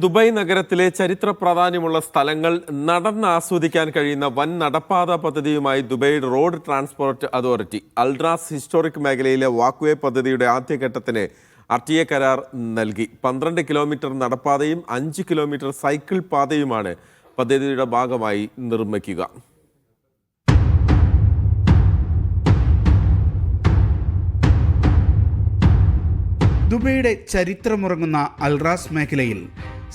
Dubai നഗരത്തിലെ ചരിത്ര പ്രാധാന്യമുള്ള സ്ഥലങ്ങൾ നടന്ന് ആസ്വദിക്കാൻ കഴിയുന്ന വൻ നടപ്പാത പദ്ധതിയുമായി Dubai road transport authority Aldras historic മേഖലയിലെ വാക്ക്വേ പദ്ധതിയുടെ ആദ്യഘട്ടത്തിന് RTA കരാർ നൽകി. 12 കിലോമീറ്റർ നടപ്പാതയും 5 കിലോമീറ്റർ സൈക്കിൾ പാതയുമാണ് പദ്ധതിയുടെ ഭാഗമായി നിർമ്മിക്കുക. ദുബൈയുടെ ചരിത്രമുറങ്ങുന്ന അൽറാസ് മേഖലയിൽ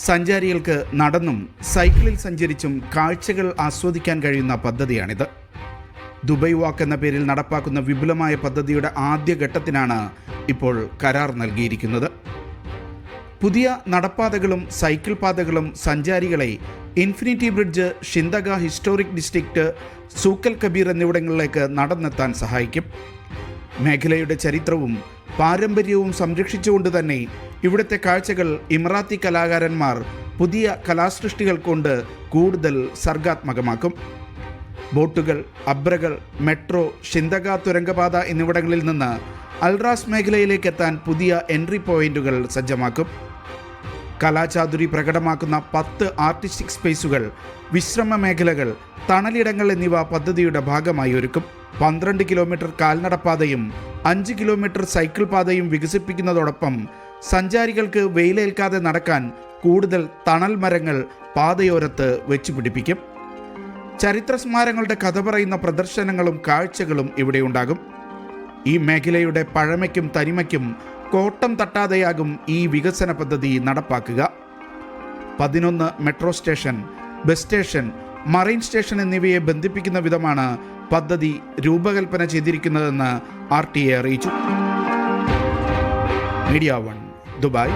സഞ്ചാരികൾക്ക് നടന്നും സൈക്കിളിൽ സഞ്ചരിച്ചും കാഴ്ചകൾ ആസ്വദിക്കാൻ കഴിയുന്ന പദ്ധതിയാണിത്. ദുബായ് വാക്ക് എന്ന പേരിൽ നടപ്പാക്കുന്ന വിപുലമായ പദ്ധതിയുടെ ആദ്യഘട്ടത്തിനാണ് ഇപ്പോൾ കരാർ നൽകിയിരിക്കുന്നത്. പുതിയ നടപ്പാതകളും സൈക്കിൾ പാതകളും സഞ്ചാരികളെ infinity bridge, Shindagha historic district, Souk al Kabir എന്നിവിടങ്ങളിലേക്ക് നടന്നെത്താൻ സഹായിക്കും. മേഖലയുടെ ചരിത്രവും പാരമ്പര്യവും സംരക്ഷിച്ചുകൊണ്ട് തന്നെ ഇവിടുത്തെ കാഴ്ചകൾ ഇമറാത്തി കലാകാരന്മാർ പുതിയ കലാസൃഷ്ടികൾ കൊണ്ട് കൂടുതൽ സർഗാത്മകമാക്കും. ബോട്ടുകൾ, അബ്രകൾ, മെട്രോ, ഷിന്തഗ തുരങ്കപാത എന്നിവിടങ്ങളിൽ നിന്ന് അൽറാസ് മേഖലയിലേക്ക് എത്താൻ പുതിയ എൻട്രി പോയിന്റുകൾ സജ്ജമാക്കും. കലാചാതുരി പ്രകടമാക്കുന്ന 10 ആർട്ടിസ്റ്റിക് സ്പേസുകൾ, വിശ്രമ മേഖലകൾ, തണലിടങ്ങൾ എന്നിവ പദ്ധതിയുടെ ഭാഗമായി ഒരുക്കും. 12 കിലോമീറ്റർ കാൽനടപ്പാതയും 5 കിലോമീറ്റർ സൈക്കിൾ പാതയും വികസിപ്പിക്കുന്നതോടൊപ്പം സഞ്ചാരികൾക്ക് വെയിലേൽക്കാതെ നടക്കാൻ കൂടുതൽ തണൽ മരങ്ങൾ പാതയോരത്ത് വെച്ചുപിടിപ്പിക്കും. ചരിത്ര സ്മാരകങ്ങളുടെ കഥ പറയുന്ന പ്രദർശനങ്ങളും കാഴ്ചകളും ഇവിടെയുണ്ടാകും. ഈ മേഖലയുടെ പഴമയ്ക്കും തനിമയ്ക്കും കോട്ടം തട്ടാതെയാകും ഈ വികസന പദ്ധതി നടപ്പാക്കുക. 11 metro station, bus station, marine station എന്നിവയെ ബന്ധിപ്പിക്കുന്ന വിധമാണ് പദ്ധതി രൂപകൽപ്പന ചെയ്തിരിക്കുന്നതെന്ന് RTA അറിയിച്ചു. Media 1 Dubai.